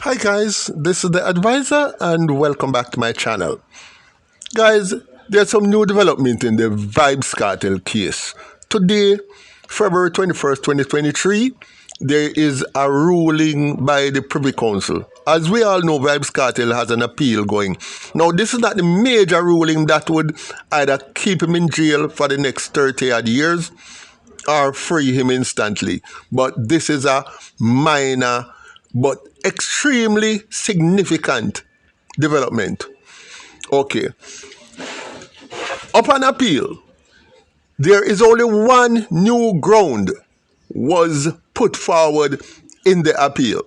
Hi guys, this is the advisor and welcome back to my channel. Guys, there's some new development in the Vybz Kartel case. Today, February 21st, 2023, there is a ruling by the Privy Council. As we all know, Vybz Kartel has an appeal going. Now, this is not the major ruling that would either keep him in jail for the next 30 odd years or free him instantly. But this is a minor but extremely significant development. Okay. Upon appeal, there is only one new ground was put forward in the appeal.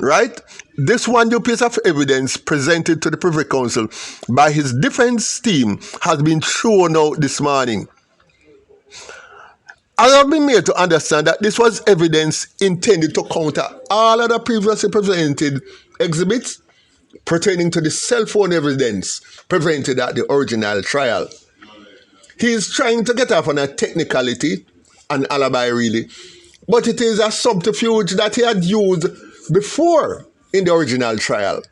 Right? This one new piece of evidence presented to the Privy Council by his defense team has been thrown out this morning. I have been made to understand that this was evidence intended to counter all other previously presented exhibits pertaining to the cell phone evidence presented at the original trial. He is trying to get off on a technicality, an alibi really, but it is a subterfuge that he had used before in the original trial.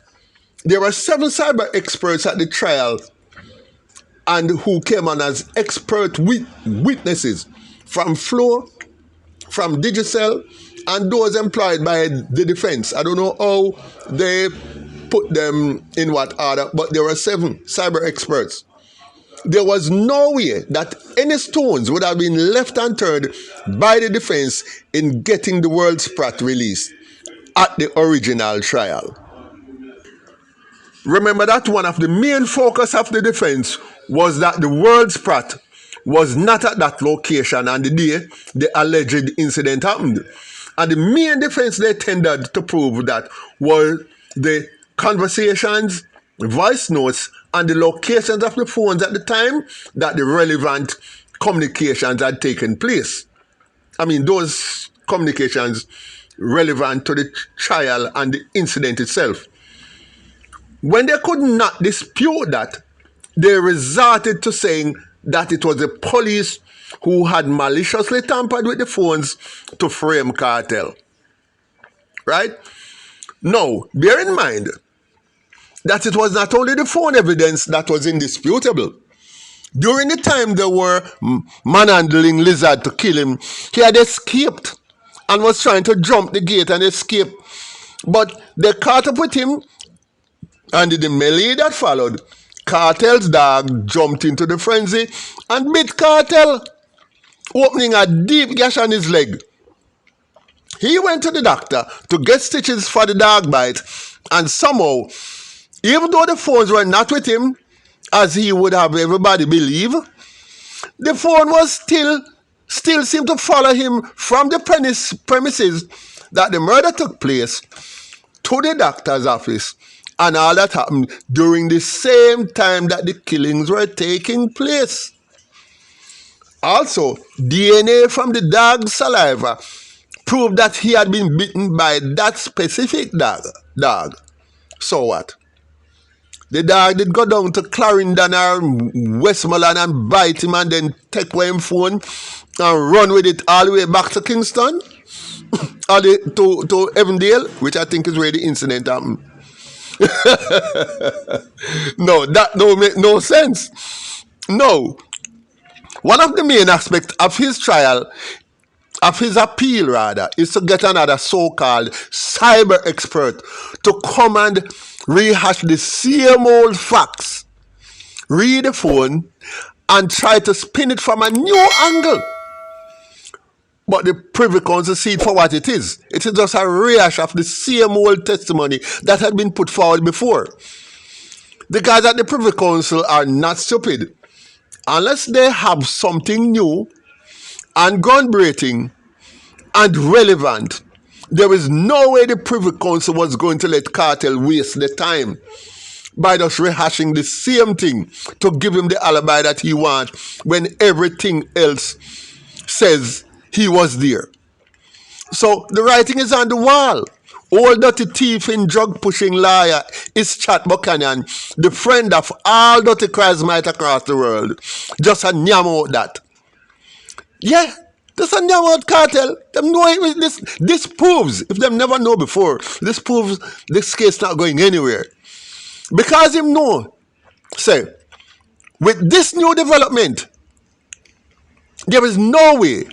There were 7 cyber experts at the trial and who came on as expert witnesses from Flow, from Digicel, and those employed by the defense. I don't know how they put them in what order, but there were 7 cyber experts. There was no way that any stones would have been left unturned by the defense in getting the world's Pratt released at the original trial. Remember that one of the main focus of the defense was that the world's Pratt was not at that location on the day the alleged incident happened. And the main defense they tendered to prove that were the conversations, voice notes, and the locations of the phones at the time that the relevant communications had taken place. I mean, those communications relevant to the trial and the incident itself. When they could not dispute that, they resorted to saying that it was the police who had maliciously tampered with the phones to frame Kartel. Right? Now, bear in mind that it was not only the phone evidence that was indisputable. During the time they were manhandling Lizard to kill him, he had escaped and was trying to jump the gate and escape. But they caught up with him, and in the melee that followed, Kartel's dog jumped into the frenzy and bit Kartel, opening a deep gash on his leg. He went to the doctor to get stitches for the dog bite, and somehow, even though the phones were not with him, as he would have everybody believe, the phone was still seemed to follow him from the premises that the murder took place to the doctor's office. And all that happened during the same time that the killings were taking place. Also, DNA from the dog's saliva proved that he had been bitten by that specific dog. So what? The dog did go down to Clarendon or Westmoreland and bite him and then take away his phone and run with it all the way back to Kingston? Or to Evandale, which I think is where the incident happened. No, that don't make no sense. No. One of the main aspects of his trial, of his appeal rather, is to get another so-called cyber expert to come and rehash the same old facts, read the phone, and try to spin it from a new angle. But the Privy Council see it for what it is. It is just a rehash of the same old testimony that had been put forward before. The guys at the Privy Council are not stupid. Unless they have something new and groundbreaking and relevant, there is no way the Privy Council was going to let Kartel waste the time by just rehashing the same thing to give him the alibi that he wants when everything else says he was there. So the writing is on the wall. Old dirty thief and drug pushing liar is Chat Buchanan, the friend of all dirty charismite across the world. Just a nyam out that. Yeah, This is new about cartel. Them know it, this proves, if them never know before, this proves this case not going anywhere. Because him know, say, with this new development, there is no way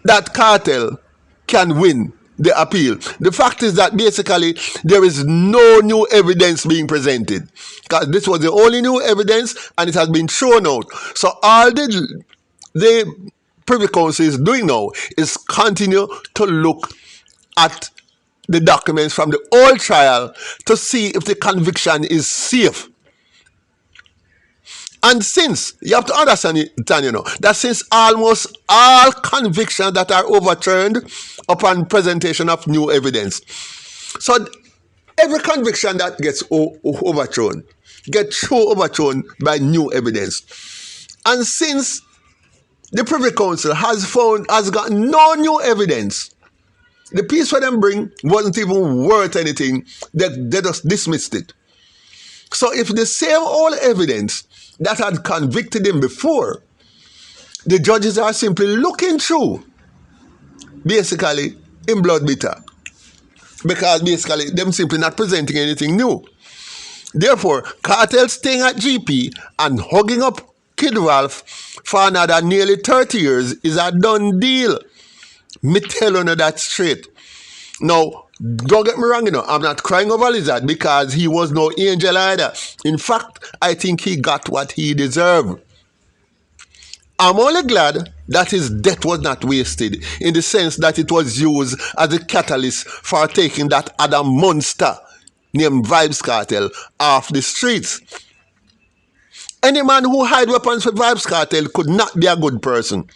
that cartel can win the appeal. The fact is that basically there is no new evidence being presented. Because this was the only new evidence and it has been thrown out. So all the Privy Council is doing now is continue to look at the documents from the old trial to see if the conviction is safe. And since, you have to understand, that since almost all convictions that are overturned upon presentation of new evidence, so every conviction that gets overthrown, gets overthrown by new evidence. And since the Privy Council has got no new evidence, the piece for them bring wasn't even worth anything, they just dismissed it. So if the same old evidence that had convicted him before, the judges are simply looking through, basically, in blood bitter. Because basically, them simply not presenting anything new. Therefore, Kartel staying at GP and hugging up Kid Ralph for another nearly 30 years is a done deal. Me tell you that straight. Now, don't get me wrong, I'm not crying over Lizard because he was no angel either. In fact, I think he got what he deserved. I'm only glad that his death was not wasted in the sense that it was used as a catalyst for taking that other monster named Vybz Kartel off the streets. Any man who hide weapons for Vybz Kartel could not be a good person.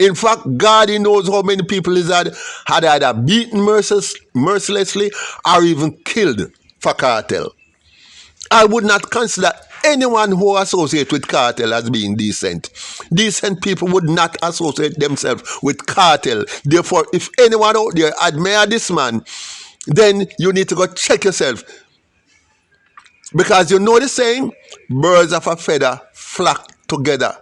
In fact, God he knows how many people Lizard had either beaten mercilessly or even killed for Kartel. I would not consider anyone who associates with Kartel as being decent. Decent people would not associate themselves with Kartel. Therefore, if anyone out there admire this man, then you need to go check yourself. Because you know the saying, birds of a feather flock together.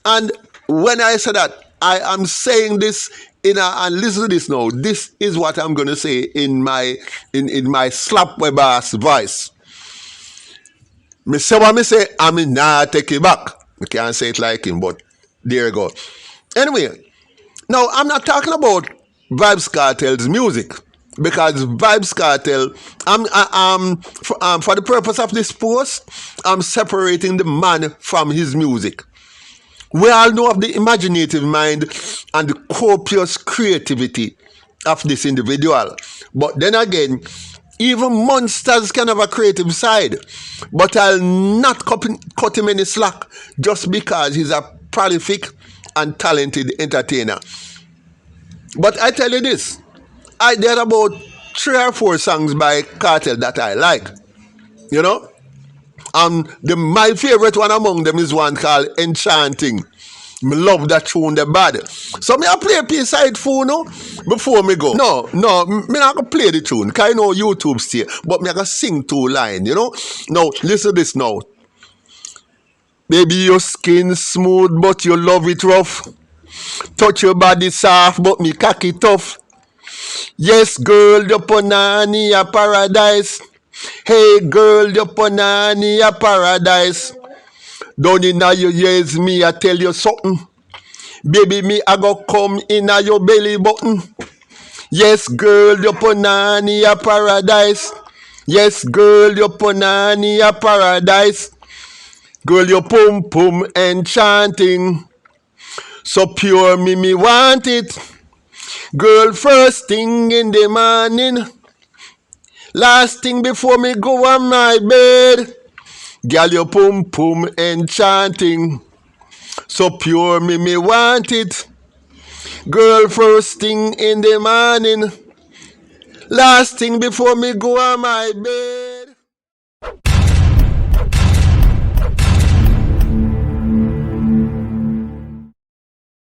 And when I say that, I am saying this and listen to this now. This is what I'm going to say in my slap web ass voice. Me say what me say, I mean nah take it back. I can't say it like him, but there you go. Anyway, now I'm not talking about Vybz Kartel's music. Because Vybz Kartel, for the purpose of this post, I'm separating the man from his music. We all know of the imaginative mind and the copious creativity of this individual. But then again, even monsters can have a creative side. But I'll not cut him any slack just because he's a prolific and talented entertainer. But I tell you this, there are about 3 or 4 songs by Kartel that I like. My favorite one among them is one called Enchanting. Me love that tune, the bad. So me I play a piece side phone before me go. No, me not gonna play the tune, because I know YouTube still, but me I gonna sing 2 lines, Now, listen to this now. Baby, your skin smooth, but you love it rough. Touch your body soft, but me cocky tough. Yes, girl, your punani a paradise. Hey, girl, your punani a paradise. Down in your ears, me I tell you something. Baby, me I go come in your belly button. Yes, girl, your punani a paradise. Yes, girl, your punani a paradise. Girl, your pum pum enchanting. So pure, me want it. Girl, first thing in the morning, last thing before me go on my bed. Girl, your pum pum enchanting. So pure, me want it. Girl, first thing in the morning, last thing before me go on my bed.